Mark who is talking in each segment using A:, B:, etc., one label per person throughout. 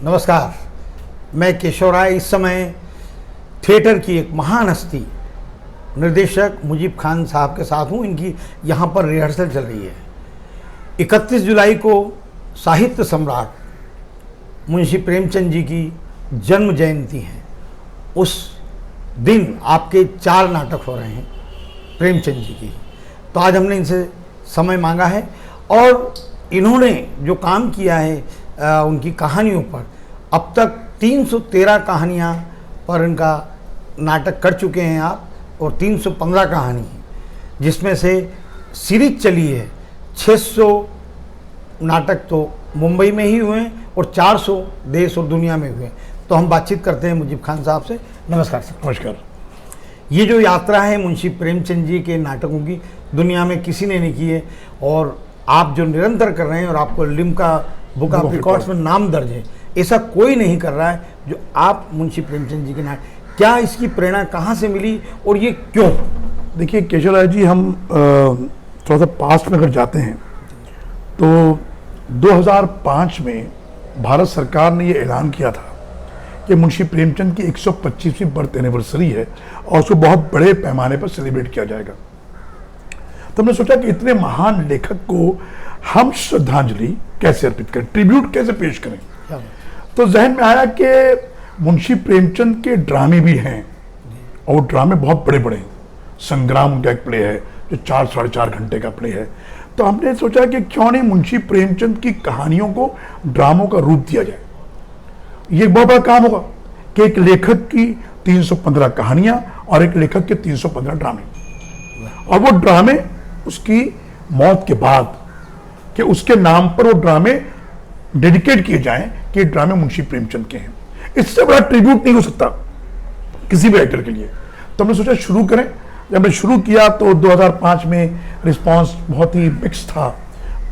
A: नमस्कार, मैं केशव राय इस समय थिएटर की एक महान हस्ती निर्देशक मुजीब खान साहब के साथ हूँ। इनकी यहाँ पर रिहर्सल चल रही है। 31 जुलाई को साहित्य सम्राट मुंशी प्रेमचंद जी की जन्म जयंती है। उस दिन आपके 4 नाटक हो रहे हैं प्रेमचंद जी की। तो आज हमने इनसे समय मांगा है और इन्होंने जो काम किया है उनकी कहानियों पर, अब तक 313 कहानियाँ पर इनका नाटक कर चुके हैं आप, और 315 कहानी है, जिसमें से सीरीज चली है 600 नाटक तो मुंबई में ही हुए और 400 देश और दुनिया में हुए। तो हम बातचीत करते हैं मुजीब खान साहब से। नमस्कार सर।
B: नमस्कार।
A: ये जो यात्रा है मुंशी प्रेमचंद जी के नाटकों की, दुनिया में किसी ने नहीं की है, और आप जो निरंतर कर रहे हैं और आपको लिम्का बुक ऑफ रिकॉर्ड्स में नाम दर्ज है, ऐसा कोई नहीं कर रहा है जो आप मुंशी प्रेमचंद जी के नाटक। क्या इसकी प्रेरणा कहाँ से मिली और ये क्यों?
B: देखिए केशव राय जी, हम थोड़ा सा पास्ट में अगर जाते हैं तो 2005 में भारत सरकार ने ये ऐलान किया था कि मुंशी प्रेमचंद की 125वीं बर्थ एनिवर्सरी है और उसको बहुत बड़े पैमाने पर सेलिब्रेट किया जाएगा। तो हमने सोचा कि इतने महान लेखक को हम श्रद्धांजलि कैसे अर्पित करें, ट्रिब्यूट कैसे पेश करें। तो जहन में आया कि मुंशी प्रेमचंद के ड्रामे भी हैं और वो ड्रामे बहुत बड़े बड़े हैं। संग्राम उनका एक प्ले है जो 4-4.5 घंटे का प्ले है। तो हमने सोचा कि क्यों नहीं मुंशी प्रेमचंद की कहानियों को ड्रामों का रूप दिया जाए। ये बहुत बड़ा काम होगा कि एक लेखक की 315 कहानियां और एक लेखक के 315 ड्रामे, और वो ड्रामे उसकी मौत के बाद कि उसके नाम पर वो ड्रामे डेडिकेट किए जाएं कि ड्रामे मुंशी प्रेमचंद के हैं। इससे बड़ा ट्रिब्यूट नहीं हो सकता किसी भी राइटर के लिए। तो हमने सोचा शुरू करें। जब हमने शुरू किया तो 2005 में रिस्पांस बहुत ही मिक्स था।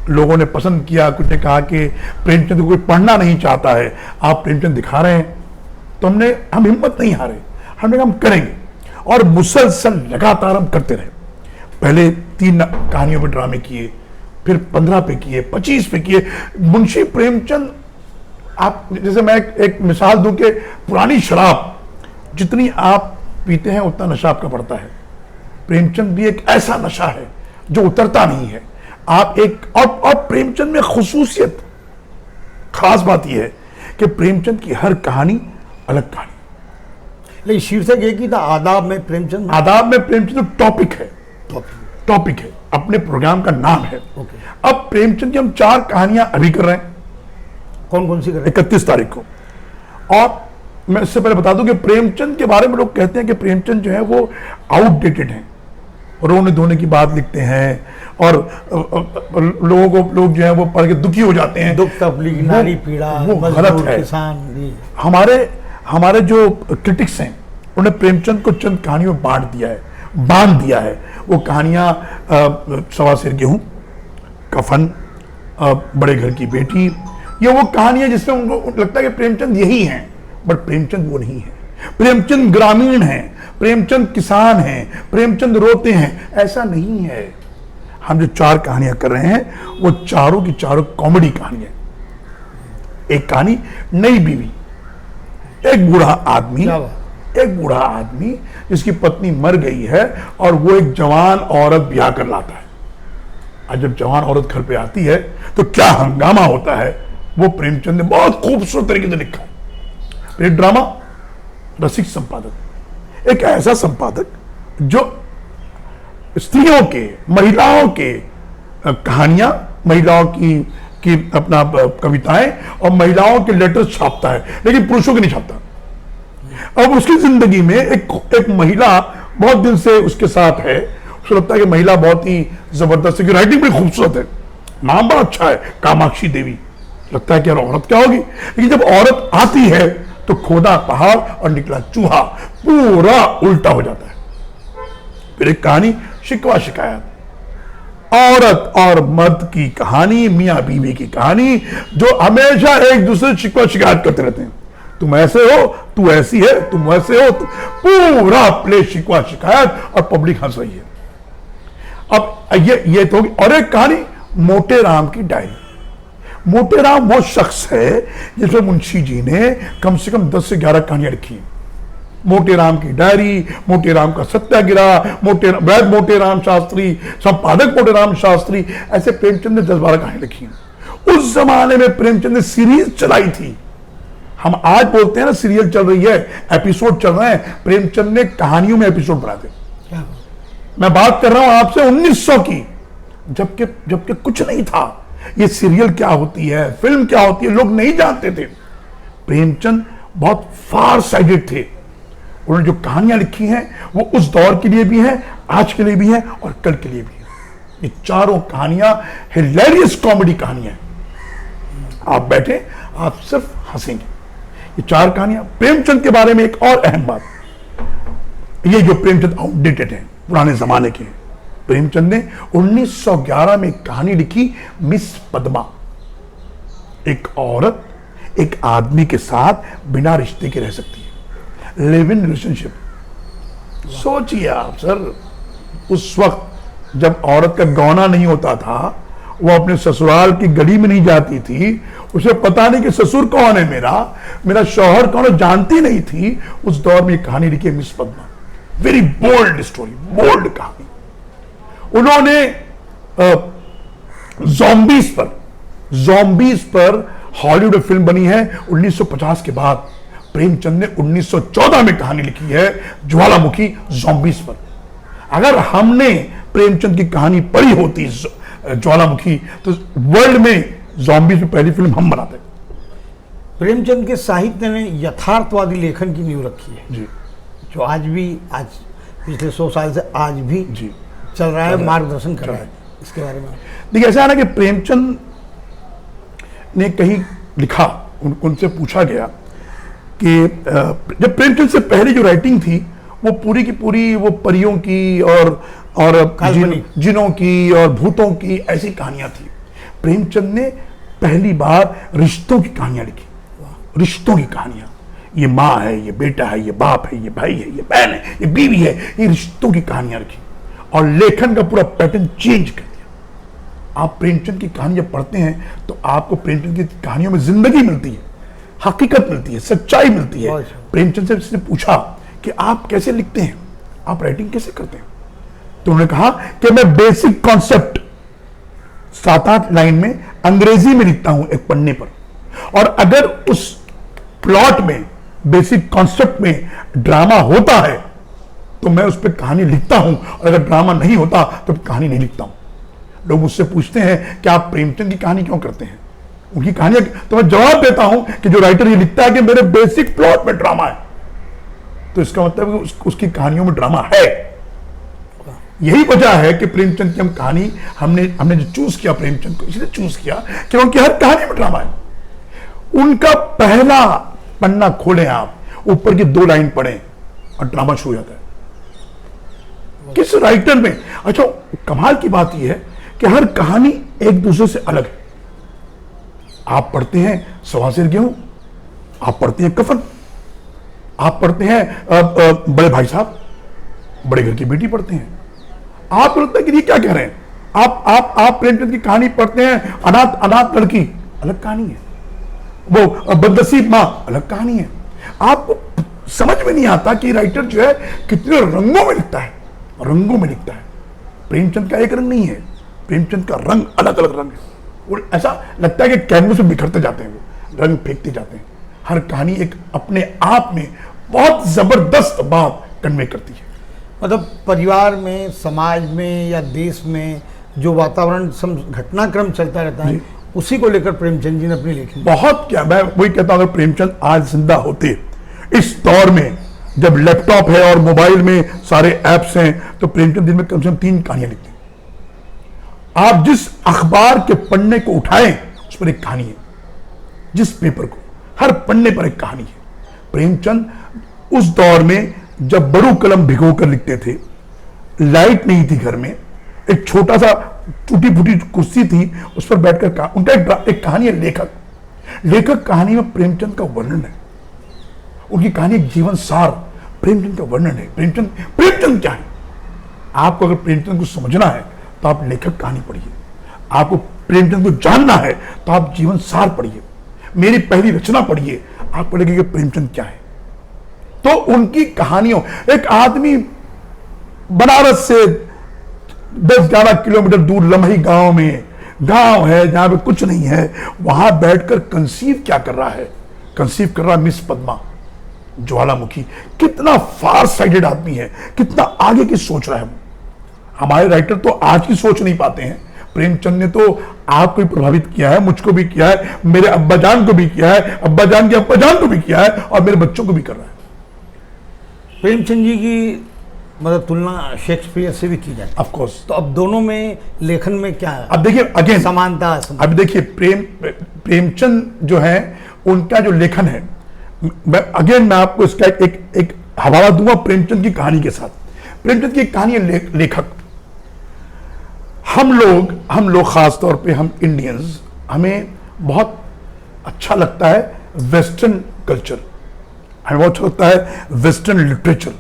B: लोगों ने पसंद किया, कुछ ने कहा कि प्रेमचंद को कोई पढ़ना नहीं चाहता है, आप प्रेमचंद दिखा रहे हैं। तो हम हिम्मत नहीं हारे, हमने कहा हम करेंगे, और मुसलसल लगातार हम करते रहे। पहले 3 कहानियों पर ड्रामे किए, फिर 15 पे किए, 25 पे किए। मुंशी प्रेमचंद, आप जैसे मैं एक मिसाल दूं कि पुरानी शराब जितनी आप पीते हैं उतना नशा आपका बढ़ता है। प्रेमचंद भी एक ऐसा नशा है जो उतरता नहीं है। आप एक और प्रेमचंद में खुसूसियत, खास बात यह है कि प्रेमचंद की हर कहानी अलग कहानी।
A: लेकिन शीर्षक एक ही था, आदाब में प्रेमचंद।
B: आदाब में प्रेमचंद टॉपिक है, टॉपिक है, अपने प्रोग्राम का नाम है। अब प्रेमचंद की हम 4 कहानियां अभी कर रहे हैं।
A: कौन कौन सी कर रहे हैं?
B: 31 तारीख को। और मैं इससे पहले बता दूं कि प्रेमचंद के बारे में लोग कहते हैं कि प्रेमचंद जो है वो आउटडेटेड है, रोने धोने की बात लिखते हैं, और लोग जो है वो पढ़ के दुखी हो जाते हैं।
A: दुख तकलीफ, नारी पीड़ा,
B: वो गलत है। किसान, हमारे जो क्रिटिक्स हैं उन्होंने प्रेमचंद को चंद कहानियों में बांध दिया है। वो कहानियां सवा सेर गेहूं, कफन, बड़े घर की बेटी, ये वो कहानियां जिसमें उनको लगता है कि प्रेमचंद यही हैं, बट प्रेमचंद वो नहीं है। प्रेमचंद ग्रामीण हैं, प्रेमचंद किसान हैं, प्रेमचंद रोते हैं, ऐसा नहीं है। हम जो 4 कहानियां कर रहे हैं वो चारों की चारों कॉमेडी कहानियां। एक कहानी नई बीवी, एक बूढ़ा आदमी जिसकी पत्नी मर गई है और वो एक जवान औरत ब्याह कर लाता है। आज जब जवान औरत घर पे आती है तो क्या हंगामा होता है, वो प्रेमचंद ने बहुत खूबसूरत तरीके से लिखा है। एक ड्रामा रसिक संपादक, एक ऐसा संपादक जो स्त्रियों के, महिलाओं के कहानियां, महिलाओं की अपना कविताएं और महिलाओं के लेटर्स छापता है, लेकिन पुरुषों के नहीं छापता। अब उसकी जिंदगी में एक महिला बहुत दिन से उसके साथ है, उसको लगता है कि महिला बहुत ही जबरदस्त है, राइटिंग बड़ी खूबसूरत है, नाम बड़ा अच्छा है, कामाक्षी देवी। लगता है कि यार औरत क्या होगी, लेकिन जब औरत आती है तो खोदा पहाड़ और निकला चूहा, पूरा उल्टा हो जाता है। फिर एक कहानी शिकवा शिकायत, औरत और मर्द की कहानी, मियां बीवी की कहानी, जो हमेशा एक दूसरे से शिकवा शिकायत करते रहते हैं। तुम ऐसे हो, तू ऐसी है, तुम वैसे हो, पूरा प्ले शिकवा शिकायत, और पब्लिक हंस रही है। अब ये तो होगी। और एक कहानी मोटे राम की डायरी। मोटेराम वो शख्स है जिसमें मुंशी जी ने कम से कम 10 से 11 कहानियां लिखी हैं। मोटेराम की डायरी, मोटेराम का सत्याग्रह, वैद मोटेराम शास्त्री, संपादक मोटेराम शास्त्री, ऐसे प्रेमचंद ने 10-12 कहानियां लिखी हैं। उस जमाने में प्रेमचंद ने सीरीज चलाई थी। हम आज बोलते हैं ना सीरियल चल रही है, एपिसोड चल रहे हैं, प्रेमचंद ने कहानियों में एपिसोड बना दिए। मैं बात कर रहा हूं आपसे 1900 की, जबकि कुछ नहीं था। ये सीरियल क्या होती है, फिल्म क्या होती है, लोग नहीं जानते थे। प्रेमचंद बहुत फार साइडेड थे। उन्होंने जो कहानियां लिखी हैं वो उस दौर के लिए भी हैं, आज के लिए भी हैं और कल के लिए भी हैं। ये चारों कहानियां हिलेरियस कॉमेडी कहानियां हैं। आप बैठे, आप सिर्फ हंसेंगे। ये 4 कहानियां। प्रेमचंद के बारे में एक और अहम बात, ये जो प्रेमचंद आउटडेटेड है, पुराने जमाने के हैं। प्रेमचंद ने 1911 में एक कहानी लिखी, मिस पद्मा। एक औरत एक आदमी के साथ बिना रिश्ते के रह सकती है, लिव इन रिलेशनशिप। सोचिए आप सर, उस वक्त जब औरत का गौना नहीं होता था, वो अपने ससुराल की गली में नहीं जाती थी, उसे पता नहीं कि ससुर कौन है, मेरा शौहर कौन है, जानती नहीं थी। उस दौर में कहानी लिखी है miss Padma. Very bold story, bold कहानी। उन्होंने ज़ॉम्बीज पर हॉलीवुड फिल्म बनी है 1950 के बाद। प्रेमचंद ने 1914 में कहानी लिखी है ज्वालामुखी, ज़ॉम्बीज पर। अगर हमने प्रेमचंद की कहानी पढ़ी होती ज्वालामुखी, तो वर्ल्ड में ज़ॉम्बीज में पहली फिल्म हम बनाते।
A: प्रेमचंद के साहित्य ने यथार्थवादी लेखन की नींव रखी है
B: जी,
A: जो आज पिछले 100 साल से आज भी
B: जी
A: चल रहा है, मार्गदर्शन कर रहा है। इसके बारे में
B: देखिए, ऐसा है ना कि प्रेमचंद ने कहीं लिखा, उनसे पूछा गया कि जब प्रेमचंद से पहले जो राइटिंग थी वो पूरी की पूरी वो परियों की और जिनों की और भूतों की ऐसी कहानियां थी। प्रेमचंद ने पहली बार रिश्तों की कहानियां लिखी, रिश्तों की कहानियां। ये माँ है, ये बेटा है, ये बाप है, ये भाई है, ये बहन है, ये बीवी है, ये रिश्तों की कहानियां लिखी और लेखन का पूरा पैटर्न चेंज कर दिया। आप प्रेमचंद की कहानियां पढ़ते हैं तो आपको प्रेमचंद की कहानियों में जिंदगी मिलती है, हकीकत मिलती है, सच्चाई मिलती है। प्रेमचंद से उसने पूछा कि आप कैसे लिखते हैं, आप राइटिंग कैसे करते हैं? तो उन्होंने कहा कि मैं बेसिक कॉन्सेप्ट 7-8 लाइन में अंग्रेजी में लिखता हूं एक पन्ने पर, और अगर उस प्लॉट में, बेसिक कॉन्सेप्ट में ड्रामा होता है तो मैं उस पर कहानी लिखता हूं, और अगर ड्रामा नहीं होता तो कहानी नहीं लिखता हूं। लोग मुझसे पूछते हैं कि आप प्रेमचंद की कहानी क्यों करते हैं, उनकी कहानियां, तो मैं जवाब देता हूं कि जो राइटर ये लिखता है कि मेरे बेसिक प्लॉट में ड्रामा है, तो इसका मतलब है उसकी कहानियों में ड्रामा है। यही वजह है कि प्रेमचंद की हम कहानी हमने जो चूज किया, प्रेमचंद को इसलिए चूज किया कि उनकी हर कहानी में ड्रामा है। उनका पहला पन्ना खोलें आप, ऊपर की 2 लाइन पढ़ें और ड्रामा शुरू हो जाता है। किस राइटर में, अच्छा कमाल की बात यह है कि हर कहानी एक दूसरे से अलग है। आप पढ़ते हैं सवासिर गेहूं, आप पढ़ते हैं कफन, आप पढ़ते हैं बड़े भाई साहब, बड़े घर की बेटी पढ़ते हैं। आप लगता है कि ये क्या कह रहे हैं, आप प्रेमचंद की कहानी पढ़ते हैं, अनाथ लड़की, अलग कहानी है, वो बदनसीब मां, अलग कहानी है। आपको समझ में नहीं आता कि राइटर जो है कितने रंगों में लिखता है, रंगों में लिखता है। प्रेमचंद का एक रंग नहीं है, प्रेमचंद का रंग अलग अलग रंग है। और ऐसा लगता है कि कैनवस में बिखरते जाते हैं, वो रंग फेंकते जाते हैं। हर कहानी एक अपने आप में बहुत जबरदस्त बात कन्वे करती है।
A: मतलब परिवार में, समाज में या देश में जो वातावरण घटनाक्रम चलता रहता है, उसी को लेकर प्रेमचंद जी ने अपनी लेखनी।
B: बहुत क्या, मैं वही कहता हूं, अगर प्रेमचंद आज जिंदा होते इस दौर में जब लैपटॉप है और मोबाइल में सारे ऐप्स हैं, तो प्रेमचंद दिन में कम से कम 3 कहानियां लिखते। आप जिस अखबार के पन्ने को उठाएं उस पर एक कहानी है, जिस पेपर को, हर पन्ने पर एक कहानी है। प्रेमचंद उस दौर में जब बड़ू कलम भिगो कर लिखते थे, लाइट नहीं थी घर में, एक छोटा सा टूटी फूटी कुर्सी थी, उस पर बैठकर उनका एक कहानी है। लेखक कहानी में प्रेमचंद का वर्णन है, उनकी कहानी एक जीवन सार प्रेमचंद का वर्णन है। प्रेमचंद क्या है? आपको अगर प्रेमचंद को समझना है तो आप लेखक कहानी पढ़िए। आपको प्रेमचंद को जानना है तो आप जीवन सार पढ़िए, मेरी पहली रचना पढ़िए, आपको लगेगा कि प्रेमचंद क्या है। तो उनकी कहानियों, एक आदमी बनारस से 10-11 किलोमीटर दूर लम्ही गांव में, गांव है जहां पे कुछ नहीं है, वहां बैठकर कंसीव क्या कर रहा है, कंसीव कर रहा मिस पद्मा ज्वालामुखी। कितना फार साइडेड आदमी है, कितना आगे की सोच रहा है। हमारे राइटर तो आज की सोच नहीं पाते हैं। प्रेमचंद ने तो आपको भी प्रभावित किया है, मुझको भी किया है, मेरे अब्बाजान को भी किया है, अब्बाजान के अब्बाजान को भी किया है, और मेरे बच्चों को भी कर रहा है।
A: प्रेमचंद जी की मतलब तुलना शेक्सपियर से भी की जाए
B: ऑफ कोर्स।
A: तो अब दोनों में लेखन में क्या है?
B: अब देखिए अगेन
A: समानता।
B: अब देखिए प्रेमचंद जो है, उनका जो लेखन है, मैं आपको इसका एक हवाला दूंगा प्रेमचंद की कहानी के साथ। प्रेमचंद की कहानी है लेखक। हम लोग खास तौर पे हम इंडियंस, हमें बहुत अच्छा लगता है वेस्टर्न कल्चर, हमें बहुत अच्छा लगता है वेस्टर्न लिटरेचर,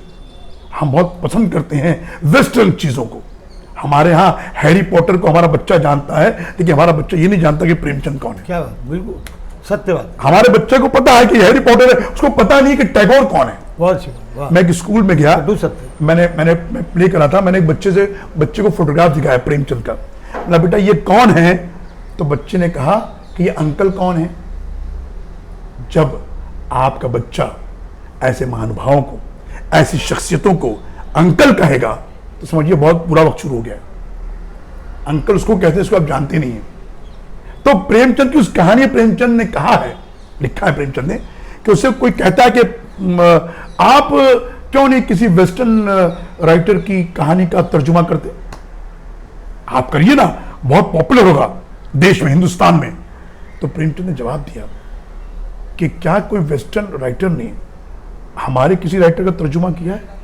B: हम बहुत पसंद करते हैं वेस्टर्न चीजों को। हमारे यहाँ हैरी पॉटर को हमारा बच्चा जानता है, लेकिन हमारा बच्चा ये नहीं जानता कि प्रेमचंद कौन है।
A: क्या बात, बिल्कुल सत्य बात।
B: हमारे बच्चे को पता है कि हैरी पॉटर है, उसको पता नहीं कि टैगोर कौन है।
A: बहुत अच्छी बात।
B: मैं एक स्कूल में गया,
A: सत्य।
B: मैं प्ले करा था, मैंने एक बच्चे को फोटोग्राफ दिखाया प्रेमचंद का। बोला बेटा ये कौन है? तो बच्चे ने कहा कि ये अंकल कौन है। जब आपका बच्चा ऐसे महानुभावों को, ऐसी शख्सियतों को अंकल कहेगा तो समझिए बहुत बुरा वक्त शुरू हो गया। अंकल उसको कहते हैं, इसको आप जानते नहीं है। तो प्रेमचंद की उस कहानी, प्रेमचंद ने कहा है, लिखा है प्रेमचंद ने, कि उसे कोई कहता है कि आप क्यों नहीं किसी वेस्टर्न राइटर की कहानी का तर्जुमा करते, आप करिए ना, बहुत पॉपुलर होगा देश में, हिंदुस्तान में। तो प्रेमचंद ने जवाब दिया कि क्या कोई वेस्टर्न राइटर ने हमारे किसी राइटर का तर्जुमा किया है?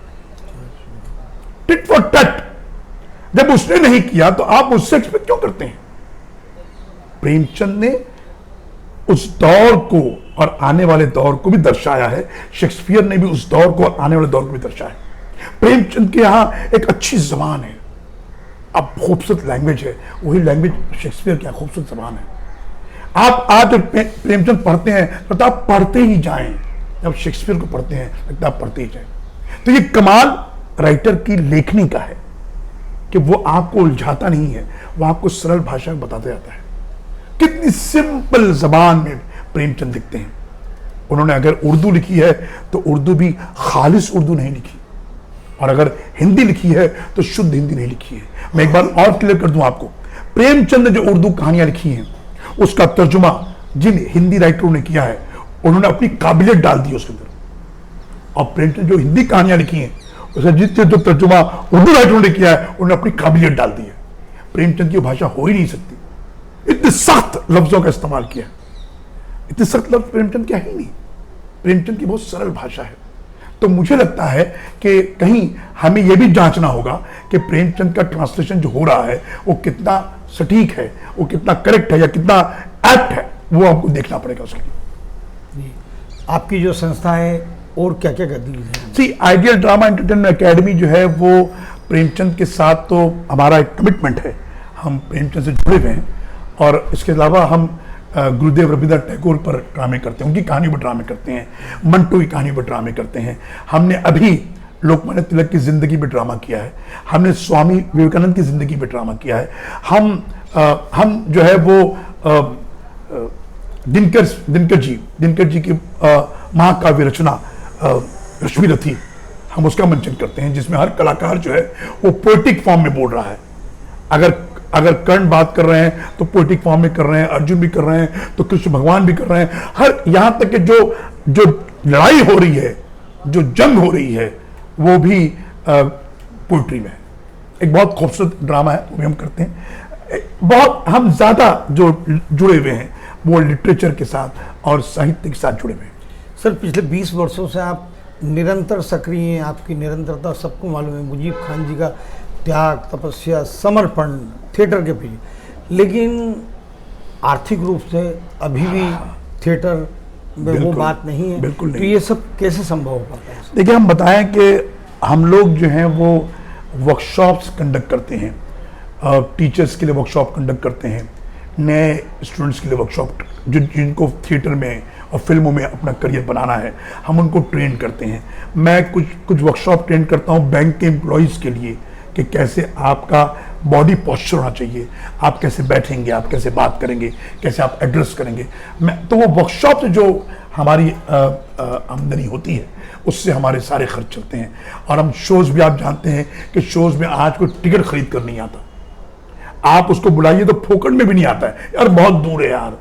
B: टिट फॉर टट। जब उसने नहीं किया तो आप उससे एक्सपेक्ट क्यों करते हैं? प्रेमचंद ने उस दौर को और आने वाले दौर को भी दर्शाया है। शेक्सपियर ने भी उस दौर को और आने वाले दौर को भी दर्शाया है। प्रेमचंद के यहां एक अच्छी जबान है, अब खूबसूरत लैंग्वेज है, वही लैंग्वेज शेक्सपियर की खूबसूरत जबान है। आप आज प्रेमचंद पढ़ते हैं तो आप पढ़ते ही जाएं, जब शेक्सपियर को पढ़ते हैं लगता आप पढ़ते ही जाएं। तो ये कमाल राइटर की लेखनी का है कि वो आपको उलझाता नहीं है, वो आपको सरल भाषा में बताता जाता है। कितनी सिंपल जबान में प्रेमचंद लिखते हैं। उन्होंने अगर उर्दू लिखी है तो उर्दू भी खालिस उर्दू नहीं लिखी, और अगर हिंदी लिखी है तो शुद्ध हिंदी नहीं लिखी है। मैं एक बार और क्लियर कर दूं आपको, प्रेमचंद ने जो उर्दू कहानियां लिखी हैं उसका तर्जुमा जिन हिंदी राइटरों ने किया है, उन्होंने अपनी काबिलियत डाल दी उसके अंदर। और प्रेमचंद जो हिंदी कहानियां लिखी हैं उसे जितने जो तर्जुमा उर्दू राइटरों ने किया है, उन्होंने अपनी काबिलियत डाल दी है। प्रेमचंद की भाषा हो ही नहीं सकती, इतने सख्त लफ्जों का इस्तेमाल किया, इतने सख्त लफ्ज प्रेमचंद क्या ही नहीं। प्रेमचंद की बहुत सरल भाषा है। तो मुझे लगता है कि कहीं हमें यह भी जांचना होगा कि प्रेमचंद का ट्रांसलेशन जो हो रहा है वो कितना सटीक है, वो कितना करेक्ट है या कितना एप्ट है, वो आपको देखना पड़ेगा उसके लिए।
A: आपकी जो संस्था है और क्या क्या करती है?
B: सी आइडियल ड्रामा एंटरटेनमेंट अकेडमी जो है वो प्रेमचंद के साथ तो हमारा एक कमिटमेंट है, हम प्रेमचंद से जुड़े हुए हैं। और इसके अलावा हम गुरुदेव रविंद्रनाथ टैगोर पर ड्रामे करते हैं, उनकी कहानी पर ड्रामे करते हैं, मंटो की कहानी पर ड्रामे करते हैं। हमने अभी लोकमान्य तिलक की जिंदगी पर ड्रामा किया है, हमने स्वामी विवेकानंद की जिंदगी पर ड्रामा किया है। हम जो है वो दिनकर जी की महाकाव्य रचना रश्मि रथी, हम उसका मंचन करते हैं, जिसमें हर कलाकार जो है वो पोएटिक फॉर्म में बोल रहा है। अगर कर्ण बात कर रहे हैं तो पोएटिक फॉर्म में कर रहे हैं, अर्जुन भी कर रहे हैं तो कृष्ण भगवान भी कर रहे हैं। हर यहां तक कि जो लड़ाई हो रही है, जो जंग हो रही है, वो भी पोइट्री में है। एक बहुत खूबसूरत ड्रामा है, वो भी हम करते हैं। बहुत हम ज्यादा जो जुड़े हुए हैं वो लिटरेचर के साथ और साहित्य के साथ जुड़े हुए हैं।
A: सर पिछले 20 वर्षों से आप निरंतर सक्रिय हैं, आपकी निरंतरता सबको मालूम है। मुजीब खान जी का त्याग, तपस्या, समर्पण थिएटर के पीछे, लेकिन आर्थिक रूप से अभी भी थिएटर में वो बात नहीं है।
B: बिल्कुल नहीं।
A: तो ये सब कैसे संभव हो पाता है?
B: देखिए, हम बताएं कि हम लोग जो हैं वो वर्कशॉप्स कंडक्ट करते हैं, टीचर्स के लिए वर्कशॉप कंडक्ट करते हैं, नए स्टूडेंट्स के लिए वर्कशॉप, जिनको थिएटर में और फिल्मों में अपना करियर बनाना है, हम उनको ट्रेन करते हैं। मैं कुछ वर्कशॉप ट्रेन करता हूँ बैंक के एम्प्लॉयज़ के लिए कि कैसे आपका बॉडी पोस्चर होना चाहिए, आप कैसे बैठेंगे, आप कैसे बात करेंगे, कैसे आप एड्रेस करेंगे। तो वो वर्कशॉप से जो हमारी आमदनी होती है उससे हमारे सारे खर्च चलते हैं। और हम शोज़ भी, आप जानते हैं कि शोज़ में आज कोई टिकट खरीद कर नहीं आता, आप उसको बुलाइए तो फोकट में भी नहीं आता है। यार बहुत दूर है यार,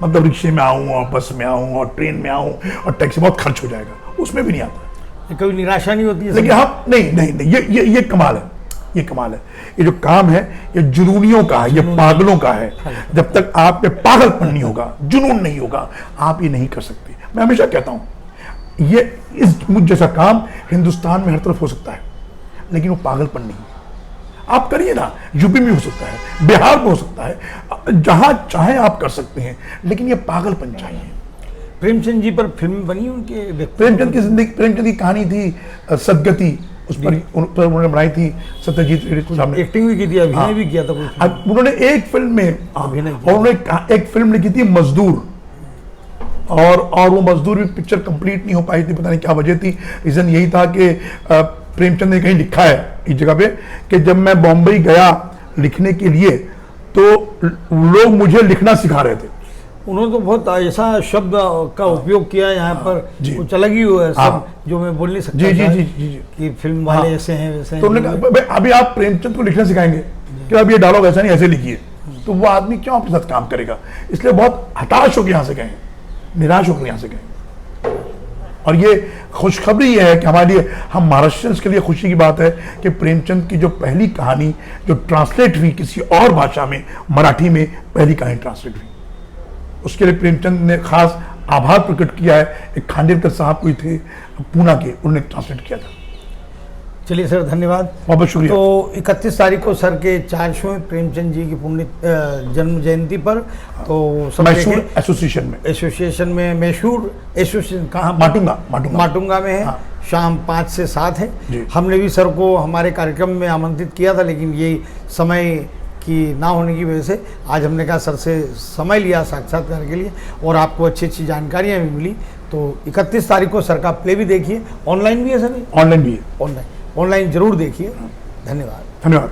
B: मतलब रिक्शे में आऊँ और बस में आऊँ और ट्रेन में आऊँ और टैक्सी, बहुत खर्च हो जाएगा, उसमें भी नहीं आता।
A: कभी निराशा नहीं होती है?
B: लेकिन हाँ, नहीं, ये कमाल है, ये कमाल है। ये जो काम है ये जुनूनियों का है, ये पागलों का है। जब तक आप में पागलपन नहीं होगा, जुनून नहीं होगा, आप ये नहीं कर सकते। मैं हमेशा कहता हूं ये मुझ जैसा काम हिंदुस्तान में हर तरफ हो सकता है, लेकिन वो पागलपन नहीं। आप करिए ना, यूपी में हो सकता है, बिहार में हो सकता है, जहां चाहे आप कर सकते हैं, लेकिन ये पागलपन चाहिए।
A: प्रेमचंद जी पर फिल्म बनी उनके?
B: प्रेमचंद की जिंदगी, प्रेमचंद की कहानी थी सदगति, उस पर उन्होंने बनाई थी सत्यजीत रे के सामने।
A: एक्टिंग भी की थी, अभिनय भी किया था कोई?
B: उन्होंने एक फिल्म में
A: अभिनय किया।
B: और उन्होंने एक फिल्म लिखी थी मजदूर, और वो मजदूर भी पिक्चर कंप्लीट नहीं हो पाई थी, पता नहीं क्या वजह थी। रीजन यही था कि प्रेमचंद ने कहीं लिखा है इस जगह पे कि जब मैं बॉम्बे गया लिखने के लिए तो लोग मुझे लिखना सिखा रहे थे।
A: उन्होंने तो बहुत ऐसा शब्द का उपयोग किया यहाँ पर, कुछ अलग ही हुआ है सब, जो मैं बोल नहीं सकता।
B: जी
A: कि फिल्म वाले ऐसे हैं वैसे हैं।
B: तो उन्होंने कहा अभी आप प्रेमचंद को लिखना सिखाएंगे कि अब ये डायलॉग ऐसा नहीं, ऐसे लिखिए, तो वो आदमी क्यों आपके साथ काम करेगा? इसलिए बहुत हताश होकर यहाँ से गए, निराश होकर यहाँ से गए। और ये खुशखबरी है कि हमारे लिए, हम महाराष्ट्रियंस के लिए खुशी की बात है कि प्रेमचंद की जो पहली कहानी जो ट्रांसलेट हुई किसी और भाषा में, मराठी में पहली कहानी ट्रांसलेट हुई, उसके लिए प्रेमचंद ने खास आभार प्रकट किया है। एक खांडेलकर साहब कोई थे पूना के, उन्होंने ट्रांसलेट किया था।
A: चलिए सर, धन्यवाद,
B: बहुत शुक्रिया।
A: तो 31 तारीख को सर के 400वें प्रेमचंद जी की पुण्य जन्म जयंती पर, तो सब
B: मैसूर एसोसिएशन में
A: मैसूर एसोसिएशन कहाँ?
B: माटुंगा
A: में है।
B: हाँ।
A: शाम 5 से 7 है। हमने भी सर को हमारे कार्यक्रम में आमंत्रित किया था, लेकिन ये समय की ना होने की वजह से आज हमने कहा सर से समय लिया साक्षात्कार के लिए, और आपको अच्छी जानकारियाँ भी मिली। तो 31 तारीख को सर का प्ले भी देखिए, ऑनलाइन भी है सर?
B: ऑनलाइन भी है।
A: ऑनलाइन जरूर देखिए। धन्यवाद।